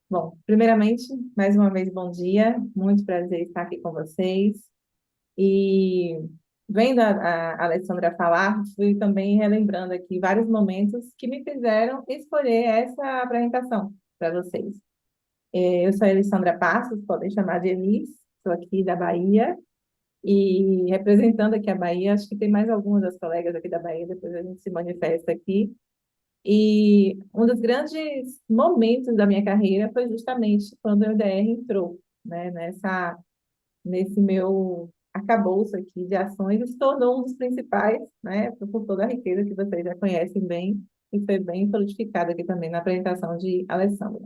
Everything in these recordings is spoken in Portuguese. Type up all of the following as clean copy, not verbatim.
Bom, primeiramente, mais uma vez, bom dia. Muito prazer estar aqui com vocês. E vendo a Alessandra falar, fui também relembrando aqui vários momentos que me fizeram escolher essa apresentação para vocês. Eu sou a Alessandra Passos, podem chamar de Elis, sou aqui da Bahia e representando aqui a Bahia, acho que tem mais algumas das colegas aqui da Bahia, depois a gente se manifesta aqui. E um dos grandes momentos da minha carreira foi justamente quando o EDR entrou, né, nesse meu arcabouço aqui de ações e se tornou um dos principais, né, por toda a riqueza que vocês já conhecem bem e foi bem solidificado aqui também na apresentação de Alessandra.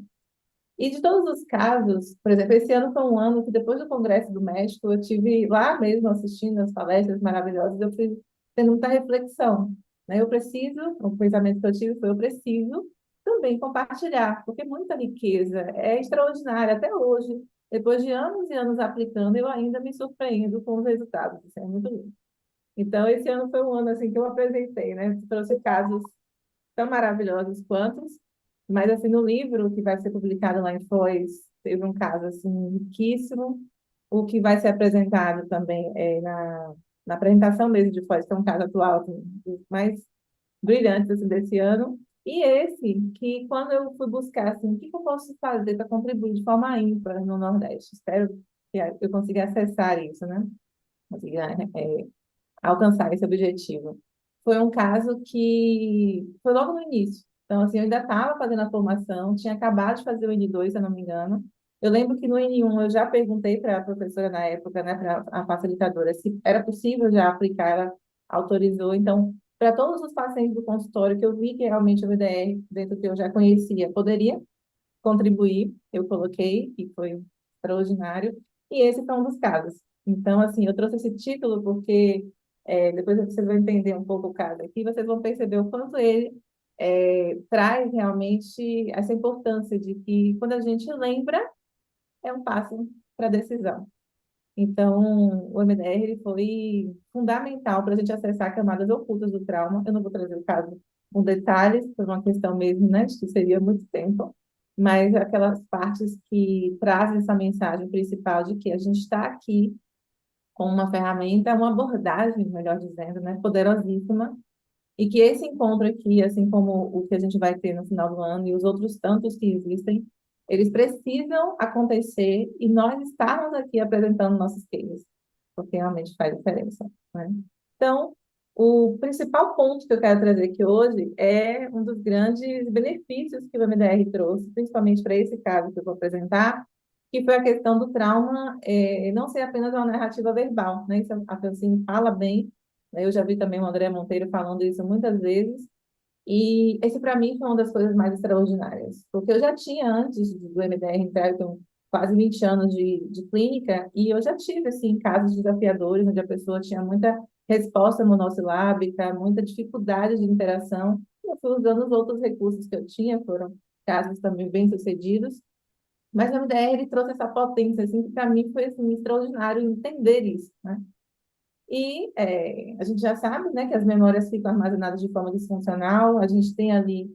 E de todos os casos, por exemplo, esse ano foi um ano que depois do Congresso do México, eu tive lá mesmo assistindo as palestras maravilhosas, eu fui tendo muita reflexão, né? Eu preciso, o pensamento que eu tive foi, eu preciso também compartilhar, porque muita riqueza é extraordinária até hoje. Depois de anos e anos aplicando, eu ainda me surpreendo com os resultados. Isso é muito lindo. Então, esse ano foi um ano assim que eu apresentei, né? Trouxe casos tão maravilhosos quantos, mas assim no livro que vai ser publicado lá em Foz, teve um caso assim riquíssimo. O que vai ser apresentado também na apresentação mesmo de Foz, que é um caso atual assim, dos mais brilhantes assim, desse ano. E esse que quando eu fui buscar assim, o que eu posso fazer para contribuir de forma ímpar no Nordeste, espero que eu consiga acessar isso, né? Consiga alcançar esse objetivo. Foi um caso que foi logo no início. Então, assim, eu ainda estava fazendo a formação, tinha acabado de fazer o N2, se eu não me engano. Eu lembro que no N1 eu já perguntei para a professora na época, né, para a facilitadora, se era possível já aplicar, ela autorizou. Então, para todos os pacientes do consultório que eu vi que realmente o VDR, dentro do que eu já conhecia, poderia contribuir, eu coloquei, e foi extraordinário. E esse foi um dos casos. Então, assim, eu trouxe esse título porque depois vocês vão entender um pouco o caso aqui, vocês vão perceber o quanto ele traz realmente essa importância de que quando a gente lembra, é um passo para a decisão. Então, o MDR ele foi fundamental para a gente acessar camadas ocultas do trauma. Eu não vou trazer o caso com detalhes, por uma questão mesmo, né, de que seria muito tempo, mas aquelas partes que trazem essa mensagem principal de que a gente está aqui com uma ferramenta, uma abordagem, melhor dizendo, né, poderosíssima, e que esse encontro aqui, assim como o que a gente vai ter no final do ano e os outros tantos que existem, eles precisam acontecer e nós estarmos aqui apresentando nossos cases, porque realmente faz diferença, né? Então, o principal ponto que eu quero trazer aqui hoje é um dos grandes benefícios que o MDR trouxe, principalmente para esse caso que eu vou apresentar, que foi a questão do trauma não ser apenas uma narrativa verbal, né? Isso a Francine fala bem, né? Eu já vi também o André Monteiro falando isso muitas vezes, e esse para mim foi uma das coisas mais extraordinárias, porque eu já tinha antes do MDR entrar, eu tenho quase 20 anos de clínica, e eu já tive, assim, casos desafiadores, onde a pessoa tinha muita resposta monossilábica, muita dificuldade de interação, e eu fui usando os outros recursos que eu tinha, foram casos também bem-sucedidos, mas o MDR ele trouxe essa potência, assim, que para mim foi assim, extraordinário entender isso, né? E a gente já sabe, né, que as memórias ficam armazenadas de forma disfuncional, a gente tem ali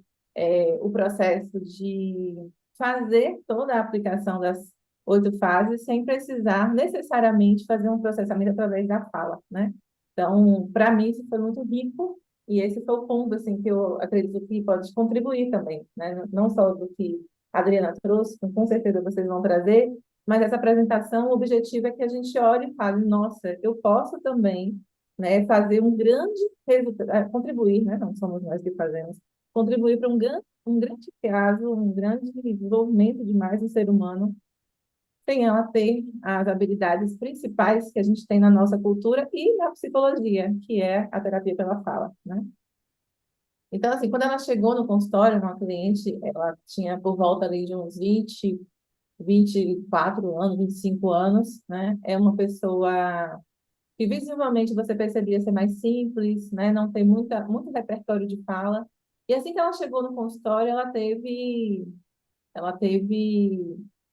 o processo de fazer toda a aplicação das 8 fases sem precisar necessariamente fazer um processamento através da fala, né? Então, para mim, isso foi muito rico e esse foi o ponto, assim, que eu acredito que pode contribuir também, né? Não só do que a Adriana trouxe, com certeza vocês vão trazer, mas essa apresentação, o objetivo é que a gente olhe e fale, nossa, eu posso também, né, fazer um grande resultado, contribuir, né, não somos nós que fazemos, contribuir para um grande caso, um grande desenvolvimento de mais do ser humano, sem ela ter as habilidades principais que a gente tem na nossa cultura e na psicologia, que é a terapia pela fala, né? Então, assim, quando ela chegou no consultório, uma cliente, ela tinha por volta ali de uns 24 anos, 25 anos, né? É uma pessoa que visivelmente você percebia ser mais simples, né? Não tem muito repertório de fala. E assim que ela chegou no consultório, ela teve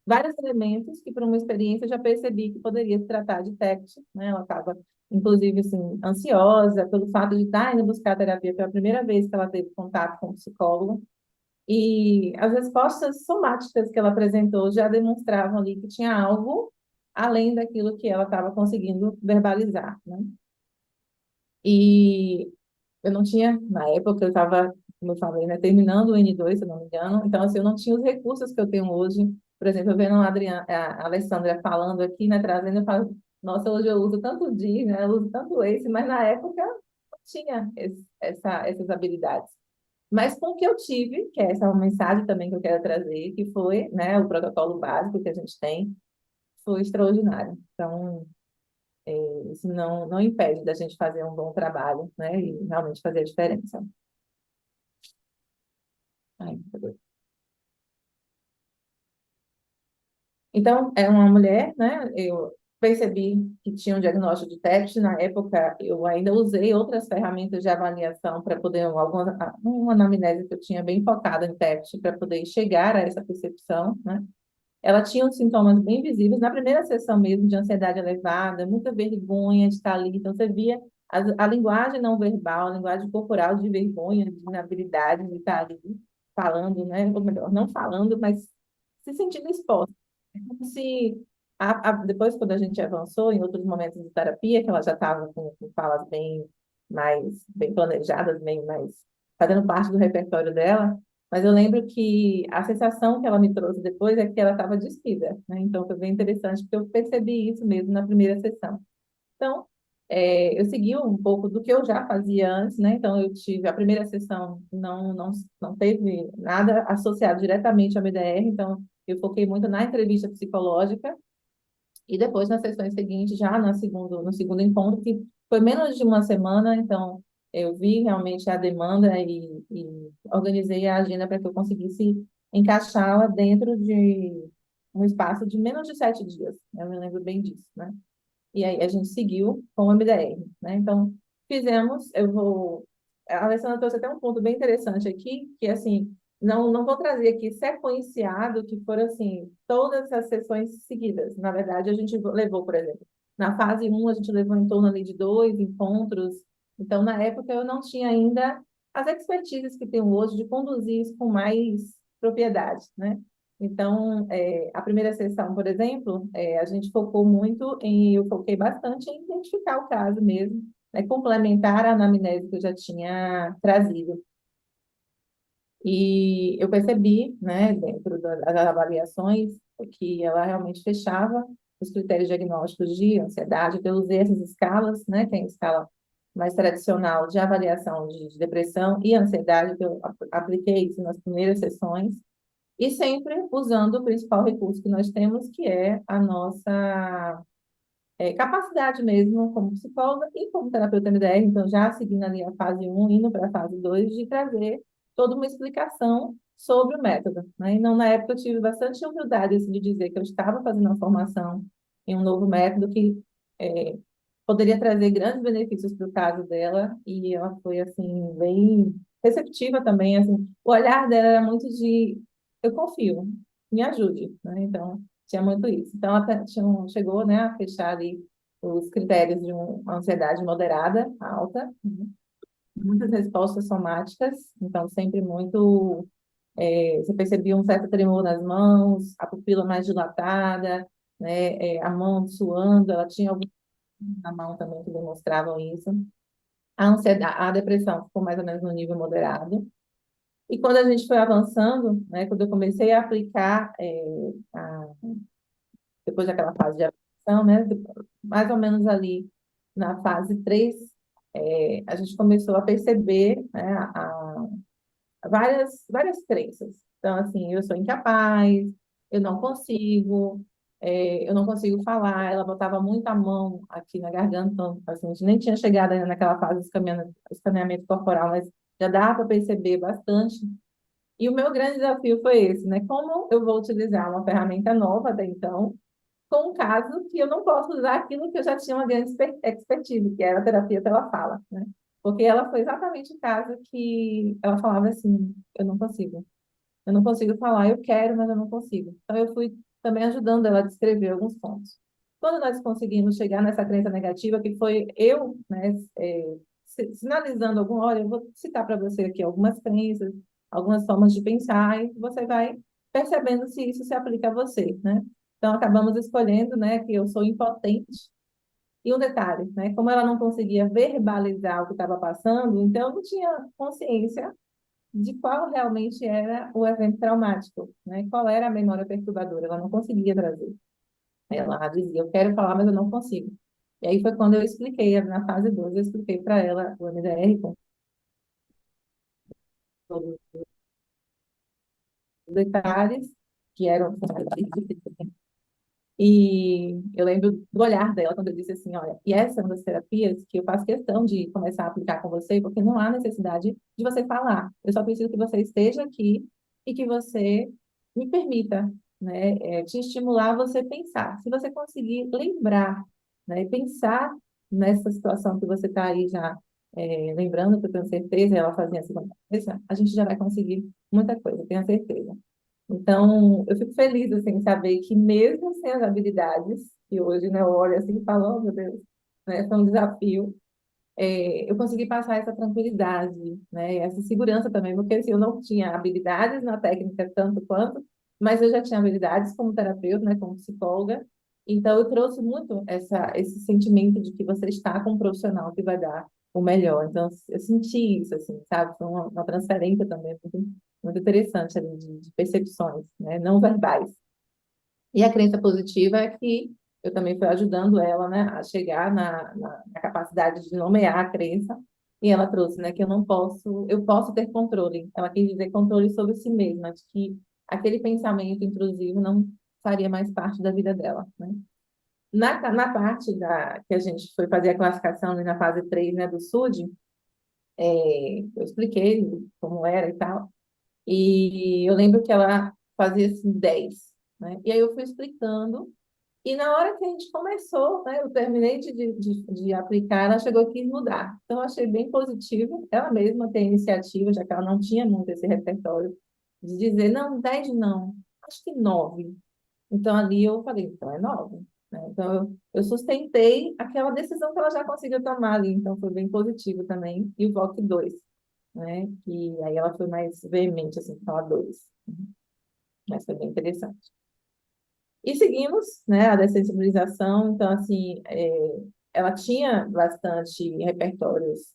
vários elementos que, por uma experiência, eu já percebi que poderia se tratar de TECT, né? Ela estava, inclusive, assim, ansiosa pelo fato de estar indo buscar terapia pela primeira vez que ela teve contato com um psicólogo. E as respostas somáticas que ela apresentou já demonstravam ali que tinha algo além daquilo que ela estava conseguindo verbalizar, né? E eu não tinha, na época, eu estava, como eu falei, né, terminando o N2, se eu não me engano, então, assim, eu não tinha os recursos que eu tenho hoje. Por exemplo, eu vendo a Alessandra falando aqui, né, trazendo, eu falo, nossa, hoje eu uso tanto o DIR, né, eu uso tanto esse, mas na época não tinha essas habilidades. Mas com o que eu tive, que é essa mensagem também que eu quero trazer, que foi, né, o protocolo básico que a gente tem, foi extraordinário. Então, isso não impede da gente fazer um bom trabalho, né, e realmente fazer a diferença. Ai, cadê? Então, é uma mulher, né? Eu percebi que tinha um diagnóstico de TEPT. Na época, eu ainda usei outras ferramentas de avaliação para poder, uma anamnese que eu tinha bem focada em TEPT, para poder chegar a essa percepção, né? Ela tinha uns sintomas bem visíveis. Na primeira sessão mesmo, de ansiedade elevada, muita vergonha de estar ali. Então, você via a linguagem não verbal, a linguagem corporal de vergonha, de inabilidade de estar ali falando, né? Ou melhor, não falando, mas se sentindo exposta. É como se, depois, quando a gente avançou em outros momentos de terapia, que ela já estava com falas bem planejadas, bem mais, fazendo parte do repertório dela, mas eu lembro que a sensação que ela me trouxe depois é que ela estava despida, né? Então, foi bem interessante, porque eu percebi isso mesmo na primeira sessão. Então, eu segui um pouco do que eu já fazia antes, né? Então, eu tive a primeira sessão, não teve nada associado diretamente ao MDR, então, eu foquei muito na entrevista psicológica, e depois, nas sessões seguintes, já no segundo encontro, que foi menos de uma semana, então, eu vi realmente a demanda e organizei a agenda para que eu conseguisse encaixá-la dentro de um espaço de menos de 7 dias. Eu me lembro bem disso, né? E aí a gente seguiu com o MDR, né? Então, a Alessandra trouxe até um ponto bem interessante aqui, que assim, não vou trazer aqui sequenciado, que foram assim, todas as sessões seguidas. Na verdade, a gente levou, por exemplo, na fase 1, a gente levou em torno ali de 2 encontros. Então, na época, eu não tinha ainda as expertises que tenho hoje de conduzir isso com mais propriedade, né? Então, a primeira sessão, por exemplo, a gente eu foquei bastante em identificar o caso mesmo, né, complementar a anamnese que eu já tinha trazido. E eu percebi, né, dentro das avaliações, que ela realmente fechava os critérios diagnósticos de ansiedade. Eu usei essas escalas, né, tem a escala mais tradicional de avaliação de depressão e ansiedade, que eu apliquei isso nas primeiras sessões, e sempre usando o principal recurso que nós temos, que é a nossa capacidade mesmo, como psicóloga e como terapeuta MDR, então já seguindo ali a fase 1, indo para a fase 2, de trazer toda uma explicação sobre o método, né? E não, na época eu tive bastante humildade assim, de dizer que eu estava fazendo uma formação em um novo método que é, poderia trazer grandes benefícios para o caso dela, e ela foi, assim, bem receptiva também, assim, o olhar dela era muito de, eu confio, me ajude, né? Então, tinha muito isso. Então, ela chegou, né, a fechar ali os critérios de uma ansiedade moderada, alta, né? Muitas respostas somáticas, então, sempre muito, você percebia um certo tremor nas mãos, a pupila mais dilatada, né, a mão suando, ela tinha na mão também que demonstravam isso. A ansiedade, a depressão ficou mais ou menos no nível moderado. E quando a gente foi avançando, né, quando eu comecei a aplicar, depois daquela fase de aplicação, né, mais ou menos ali na fase 3, a gente começou a perceber, né, várias crenças. Então, assim, eu sou incapaz, eu não consigo, eu não consigo falar. Ela botava muita mão aqui na garganta, então, assim, a gente nem tinha chegado ainda naquela fase do escaneamento corporal, mas já dá para perceber bastante. E o meu grande desafio foi esse, né? Como eu vou utilizar uma ferramenta nova até então, com um caso que eu não posso usar aquilo que eu já tinha uma grande expertise, que era a terapia pela fala, né? Porque ela foi exatamente o caso que ela falava assim, eu não consigo falar, eu quero, mas eu não consigo. Então eu fui também ajudando ela a descrever alguns pontos. Quando nós conseguimos chegar nessa crença negativa, que foi eu, né, sinalizando olha, eu vou citar para você aqui algumas crenças, algumas formas de pensar, e você vai percebendo se isso se aplica a você, né? Então, acabamos escolhendo, né, que eu sou impotente. E um detalhe, né, como ela não conseguia verbalizar o que estava passando, então eu não tinha consciência de qual realmente era o evento traumático, né? Qual era a memória perturbadora, ela não conseguia trazer. Ela dizia, eu quero falar, mas eu não consigo. E aí foi quando eu expliquei, na fase 2 eu expliquei para ela o MDR com todos os detalhes, que eram. E eu lembro do olhar dela quando eu disse assim, olha, e essa é uma das terapias que eu faço questão de começar a aplicar com você, porque não há necessidade de você falar. Eu só preciso que você esteja aqui e que você me permita, né, te estimular a você pensar. Se você conseguir lembrar, né, e pensar nessa situação que você está aí já lembrando, que eu tenho certeza, e ela fazia assim, a gente já vai conseguir muita coisa, tenho certeza. Então, eu fico feliz, assim, em saber que mesmo sem as habilidades, que hoje, né, eu olho assim e falo, oh, meu Deus, né, foi um desafio, eu consegui passar essa tranquilidade, né, essa segurança também, porque assim, eu não tinha habilidades na técnica tanto quanto, mas eu já tinha habilidades como terapeuta, né, como psicóloga, então eu trouxe muito esse sentimento de que você está com um profissional que vai dar o melhor. Então, eu senti isso, assim, sabe? Foi uma transferência também muito interessante ali de percepções, né, não verbais. E a crença positiva é que eu também fui ajudando ela, né, a chegar na capacidade de nomear a crença, e ela trouxe, né, que eu posso ter controle. Ela quis dizer controle sobre si mesma, de que aquele pensamento intrusivo não faria mais parte da vida dela, né? Na parte que a gente foi fazer a classificação né, na fase 3 né, do SUD, eu expliquei como era e tal, e eu lembro que ela fazia assim 10, né? E aí eu fui explicando. E na hora que a gente começou, né, eu terminei de aplicar, ela chegou aqui e mudar. Então, eu achei bem positivo. Ela mesma tem iniciativa, já que ela não tinha muito esse repertório, de dizer, não, 10 não, acho que 9. Então, ali eu falei, então é 9. Né? Então, eu sustentei aquela decisão que ela já conseguiu tomar ali. Então, foi bem positivo também. E o VOC 2, né? Que aí ela foi mais veemente, assim, falar 2. Mas foi bem interessante. E seguimos, né, a dessensibilização, então, assim, ela tinha bastante repertórios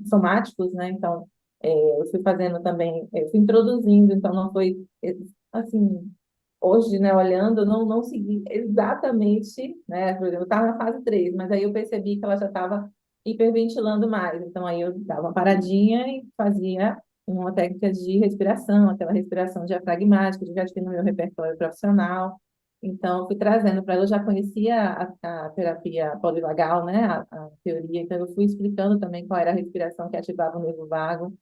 somáticos, né, então, eu fui fazendo também, eu fui introduzindo, então não foi, assim, hoje, né, olhando, eu não segui exatamente, né, por exemplo, eu estava na fase 3 mas aí eu percebi que ela já estava hiperventilando mais, então aí eu dava uma paradinha e fazia uma técnica de respiração, aquela respiração diafragmática, que já tinha no meu repertório profissional, então, eu fui trazendo para ela, eu já conhecia a terapia polivagal, né, a teoria, então eu fui explicando também qual era a respiração que ativava o nervo vago,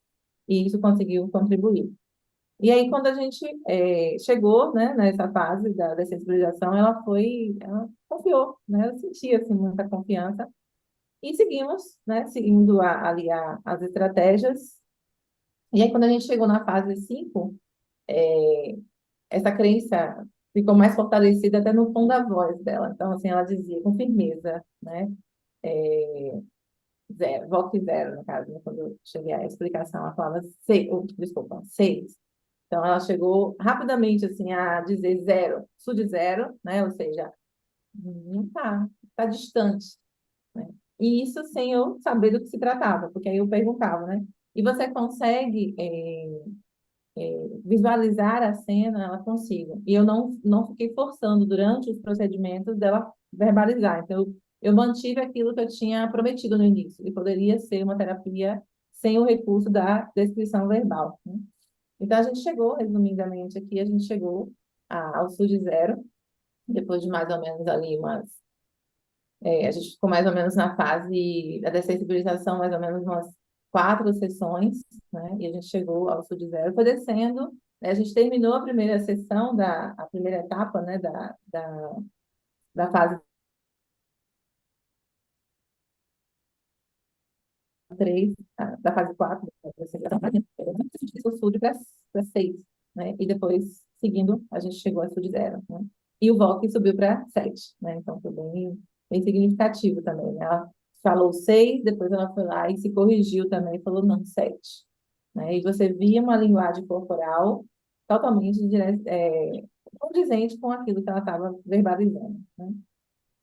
e isso conseguiu contribuir. E aí, quando a gente chegou, né, nessa fase da sensibilização, ela confiou, né, eu senti, assim, muita confiança, e seguimos, né, seguindo ali as estratégias, e aí, quando a gente chegou na fase 5 essa crença ficou mais fortalecida até no tom da voz dela. Então, assim, ela dizia com firmeza, né? Zero, VOC zero, no caso, né? Quando eu cheguei à explicação, ela falava seis, desculpa, 6. Então, ela chegou rapidamente, assim, a dizer zero, SUD zero, né? Ou seja, não tá distante, né? E isso sem eu saber do que se tratava, porque aí eu perguntava, né? E você consegue visualizar a cena, ela consigo. E eu não fiquei forçando durante os procedimentos dela verbalizar. Então, eu mantive aquilo que eu tinha prometido no início, e poderia ser uma terapia sem o recurso da descrição verbal, né? Então, a gente chegou, resumidamente aqui, a gente chegou ao SUD zero, depois de mais ou menos ali a gente ficou mais ou menos na fase da dessensibilização, mais ou menos umas 4 sessões, né? E a gente chegou ao SUD zero, foi descendo, né? A gente terminou a primeira sessão, a primeira etapa, né? Da fase 3, da fase 4, da dessensibilização, o SUD para 6, né? E depois, seguindo, a gente chegou ao SUD zero, né? E o VOC subiu para 7, né? Então, foi bem significativo também, né? Ela falou 6, depois ela foi lá e se corrigiu também, falou não, 7. né? E você via uma linguagem corporal totalmente condizente com aquilo que ela estava verbalizando, né?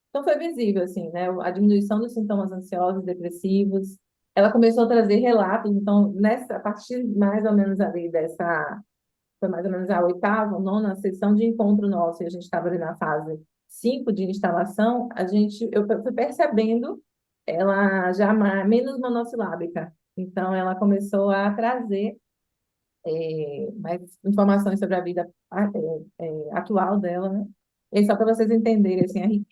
Então foi visível, assim, né? A diminuição dos sintomas ansiosos, depressivos. Ela começou a trazer relatos, então, a partir mais ou menos ali foi mais ou menos a oitava, nona sessão de encontro nosso, e a gente estava ali na fase 5 de instalação, eu fui percebendo ela já menos monossilábica. Então, ela começou a trazer mais informações sobre a vida atual dela, né? E só para vocês entenderem, assim,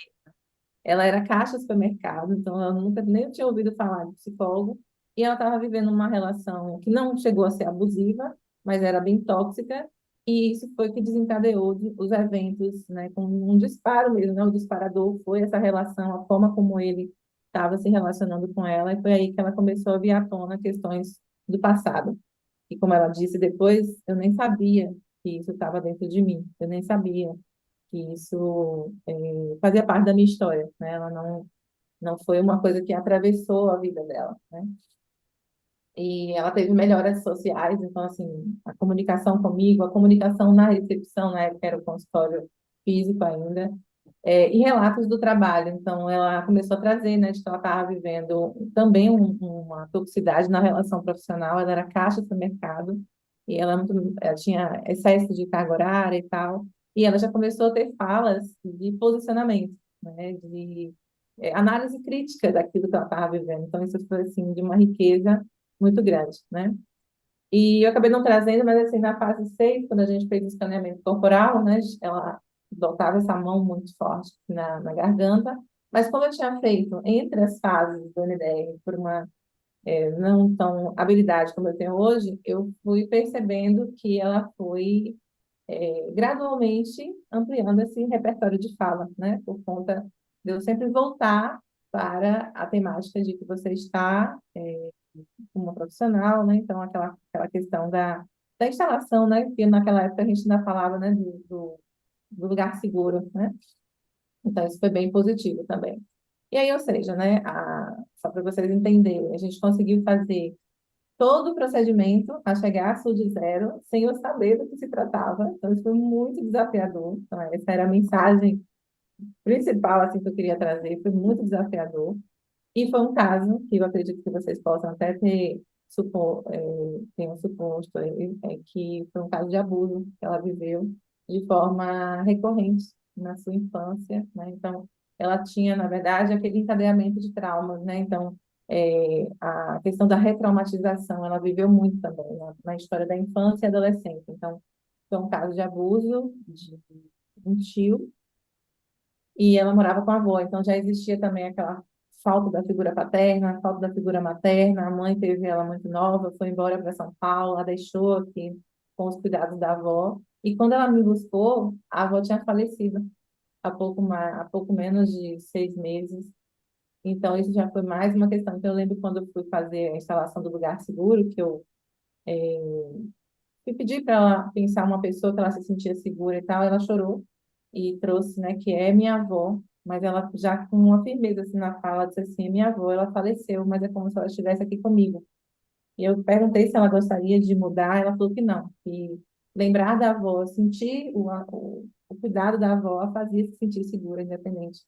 ela era caixa supermercado, então ela nunca nem tinha ouvido falar de psicólogo, e ela estava vivendo uma relação que não chegou a ser abusiva, mas era bem tóxica, e isso foi que desencadeou os eventos, né, com um disparo mesmo, né? O disparador foi essa relação, a forma como ele estava se relacionando com ela, e foi aí que ela começou a vir à tona questões do passado. E como ela disse depois, eu nem sabia que isso estava dentro de mim, eu nem sabia que isso fazia parte da minha história, né? Ela não foi uma coisa que atravessou a vida dela, né? E ela teve melhoras sociais, então, assim, a comunicação comigo, a comunicação na recepção, na época era o consultório físico ainda, e relatos do trabalho. Então, ela começou a trazer, né, de que ela estava vivendo também uma toxicidade na relação profissional, ela era caixa do mercado, e ela tinha excesso de carga horária e tal, e ela já começou a ter falas de posicionamento, né, de análise crítica daquilo que ela estava vivendo. Então, isso foi, assim, de uma riqueza muito grande, né? E eu acabei não trazendo, mas assim, na fase 6, quando a gente fez o escaneamento corporal, né, ela botava essa mão muito forte na garganta, mas como eu tinha feito entre as fases do NDR por uma não tão habilidade como eu tenho hoje, eu fui percebendo que ela foi gradualmente ampliando esse repertório de fala, né, por conta de eu sempre voltar para a temática de que você está como profissional, né? Então, aquela questão da instalação, né? Que naquela época a gente ainda falava, né? Do lugar seguro, né? Então, isso foi bem positivo também. E aí, ou seja, né? Só para vocês entenderem, a gente conseguiu fazer todo o procedimento a chegar a SUD zero, sem eu saber do que se tratava. Então, isso foi muito desafiador. Então, essa era a mensagem principal, assim, que eu queria trazer. Foi muito desafiador. E foi um caso que eu acredito que vocês possam até tenham suposto aí, que foi um caso de abuso que ela viveu de forma recorrente na sua infância, né? Então, ela tinha, na verdade, aquele encadeamento de traumas, né? Então, a questão da retraumatização, ela viveu muito também na história da infância e adolescência. Então, foi um caso de abuso de um tio e ela morava com a avó, então já existia também aquela falta da figura paterna, falta da figura materna. A mãe teve ela muito nova, foi embora para São Paulo, a deixou aqui com os cuidados da avó. E quando ela me buscou, a avó tinha falecido há pouco menos de 6 meses. Então, isso já foi mais uma questão. Então, eu lembro quando eu fui fazer a instalação do lugar seguro, que eu fui pedir para ela pensar uma pessoa que ela se sentia segura e tal, ela chorou e trouxe, né, que é minha avó, mas ela já com uma firmeza assim na fala, disse assim, minha avó, ela faleceu, mas é como se ela estivesse aqui comigo. E eu perguntei se ela gostaria de mudar, ela falou que não, que lembrar da avó, sentir o cuidado da avó a fazia se sentir segura, independente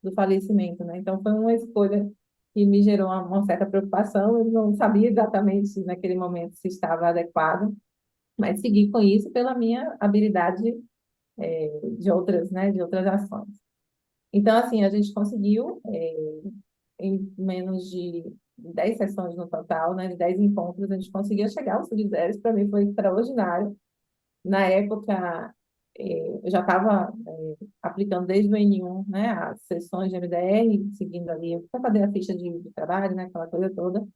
do falecimento, né? Então foi uma escolha que me gerou uma certa preocupação, eu não sabia exatamente naquele momento se estava adequado, mas segui com isso pela minha habilidade de outras ações. Então, assim, a gente conseguiu, em menos de 10 sessões no total, né, de 10 encontros, a gente conseguiu chegar ao sub-0, para mim foi extraordinário. Na época, eu já estava aplicando desde o N1, né, as sessões de MDR, seguindo ali, para fazer a ficha de trabalho, né, aquela coisa toda.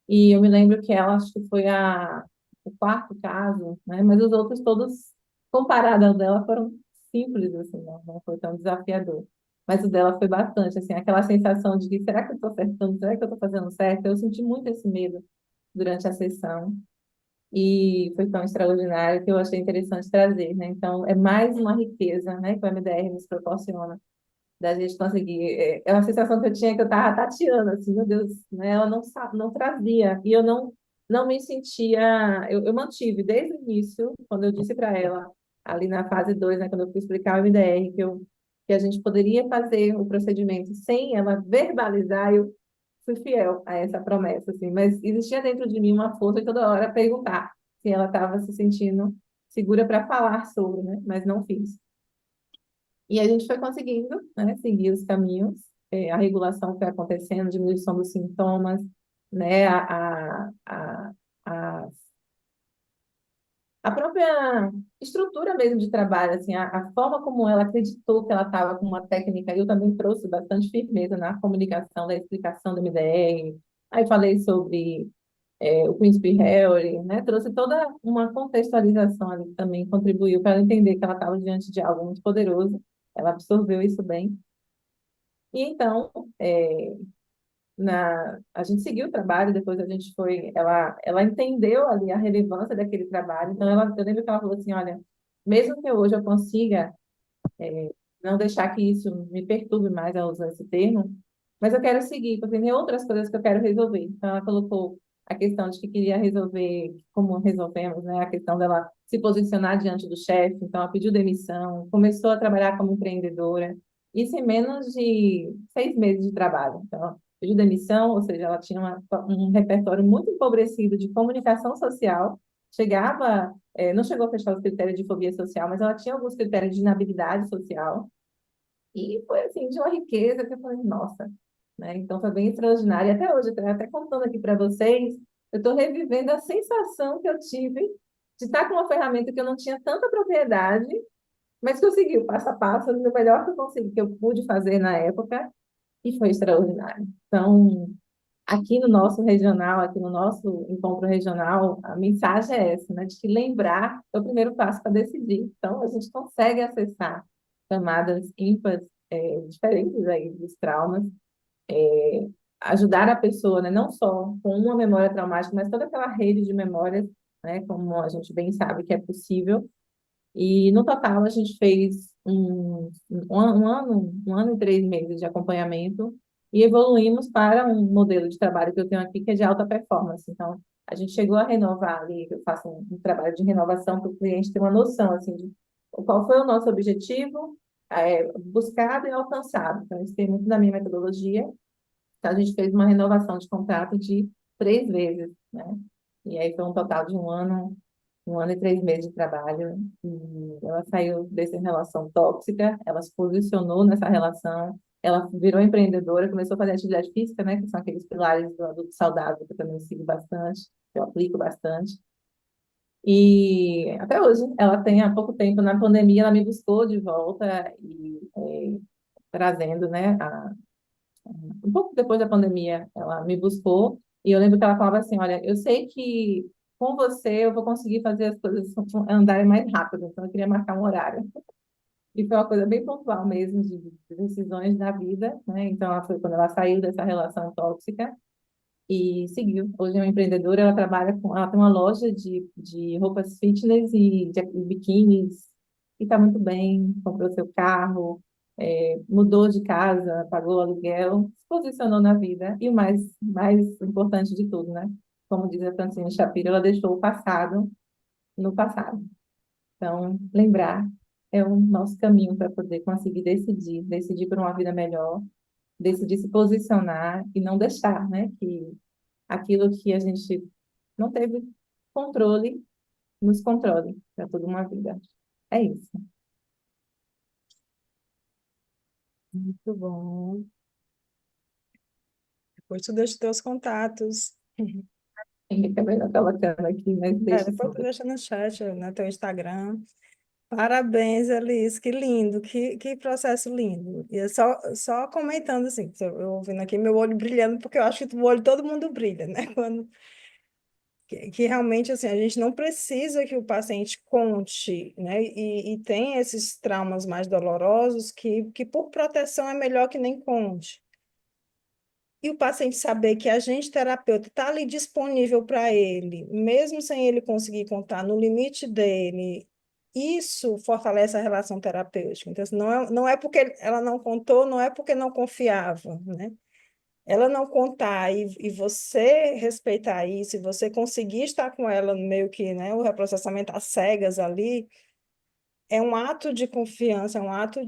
E eu me lembro que ela, acho que foi o quarto caso, né? Mas os outros todos, comparado ao dela, foram simples, assim, não foi tão desafiador. Mas o dela foi bastante, assim, aquela sensação de que será que eu estou acertando? Será que eu estou fazendo certo? Eu senti muito esse medo durante a sessão e foi tão extraordinário que eu achei interessante trazer, né? Então, é mais uma riqueza, né, que o MDR nos proporciona da gente conseguir. Uma sensação que eu tinha que eu estava tateando, assim, meu Deus, né? Ela não trazia, e eu não não me sentia. Eu mantive desde o início, quando eu disse para ela, ali na fase 2, né, quando eu fui explicar o MDR, que a gente poderia fazer o procedimento sem ela verbalizar, eu fui fiel a essa promessa, assim, mas existia dentro de mim uma força de toda hora perguntar se ela estava se sentindo segura para falar sobre, né? Mas não fiz. E a gente foi conseguindo, né, seguir os caminhos, a regulação foi acontecendo, diminuição dos sintomas, né, a, a própria estrutura mesmo de trabalho, assim, a forma como ela acreditou que ela estava com uma técnica, eu também trouxe bastante firmeza na comunicação, da explicação do MDR, aí falei sobre o Príncipe Harry, né, trouxe toda uma contextualização ali também, contribuiu para ela entender que ela estava diante de algo muito poderoso, ela absorveu isso bem, e então, é, a gente seguiu o trabalho, depois a gente foi, ela entendeu ali a relevância daquele trabalho, então eu lembro que ela falou assim, olha, mesmo que hoje eu consiga não deixar que isso me perturbe mais ao usar esse termo, mas eu quero seguir, porque tem outras coisas que eu quero resolver. Então ela colocou a questão de que queria resolver, como resolvemos, né, a questão dela se posicionar diante do chefe, então ela pediu demissão, começou a trabalhar como empreendedora, isso em menos de 6 meses de trabalho. Então, pediu demissão, ou seja, ela tinha um repertório muito empobrecido de comunicação social, chegava, não chegou a fechar os critérios de fobia social, mas ela tinha alguns critérios de inabilidade social, e foi assim, de uma riqueza que eu falei, nossa, né? Então foi bem extraordinário. E até hoje, até contando aqui para vocês, eu estou revivendo a sensação que eu tive de estar com uma ferramenta que eu não tinha tanta propriedade, mas consegui o passo a passo, o melhor que eu consegui, que eu pude fazer na época, e foi extraordinário. Então, aqui no nosso regional, aqui no nosso encontro regional, a mensagem é essa, né? De que lembrar é o primeiro passo para decidir. Então, a gente consegue acessar camadas ímpares, diferentes aí dos traumas, ajudar a pessoa, né? Não só com uma memória traumática, mas toda aquela rede de memórias, né? Como a gente bem sabe que é possível, e no total a gente fez um ano e 3 meses de acompanhamento e evoluímos para um modelo de trabalho que eu tenho aqui, que é de alta performance. Então, a gente chegou a renovar ali, eu faço um trabalho de renovação para o cliente ter uma noção assim, de qual foi o nosso objetivo, buscado e alcançado. Então, isso tem muito da minha metodologia. Então, a gente fez uma renovação de contrato de 3 vezes, né? E aí foi um total de um ano e 3 meses de trabalho. E ela saiu dessa relação tóxica, ela se posicionou nessa relação, ela virou empreendedora, começou a fazer atividade física, né? Que são aqueles pilares do adulto saudável que eu também sigo bastante, que eu aplico bastante. E até hoje, ela tem há pouco tempo, na pandemia, ela me buscou de volta e trazendo, né, um pouco depois da pandemia, ela me buscou e eu lembro que ela falava assim, olha, eu sei que com você eu vou conseguir fazer as coisas andarem mais rápido, então eu queria marcar um horário. E foi uma coisa bem pontual mesmo, de decisões da vida, né? Então, ela foi quando ela saiu dessa relação tóxica e seguiu. Hoje é uma empreendedora, ela trabalha ela tem uma loja de roupas fitness e biquínis, e está muito bem, comprou seu carro, mudou de casa, pagou o aluguel, se posicionou na vida, e o mais importante de tudo, né? Como diz a Francine Shapiro, ela deixou o passado no passado. Então, lembrar é o nosso caminho para poder conseguir decidir por uma vida melhor, decidir se posicionar e não deixar, né, que aquilo que a gente não teve controle, nos controle para toda uma vida. É isso. Muito bom. Depois tu deixa os teus contatos. Henrique também não está colocando aqui, mas deixa Depois assim. tu deixa no chat, no teu Instagram. Parabéns, Elis, que lindo, que processo lindo. E é só comentando assim, eu ouvindo aqui, meu olho brilhando, porque eu acho que o olho todo mundo brilha, né? Que realmente assim, a gente não precisa que o paciente conte, né? E tem esses traumas mais dolorosos que por proteção é melhor que nem conte. E o paciente saber que a gente, terapeuta, está ali disponível para ele, mesmo sem ele conseguir contar no limite dele, isso fortalece a relação terapêutica. Então, assim, não é porque ela não contou, não é porque não confiava, né? ela não contar e você respeitar isso, e você conseguir estar com ela meio que, né, o reprocessamento às cegas ali, é um ato de confiança, é um ato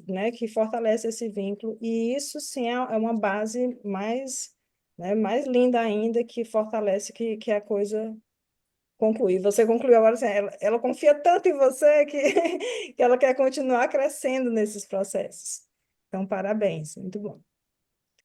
né, que fortalece esse vínculo, e isso sim é uma base mais, né, mais linda ainda, que fortalece que a coisa conclui. Você concluiu agora, assim, ela confia tanto em você que, que ela quer continuar crescendo nesses processos. Então, parabéns, muito bom.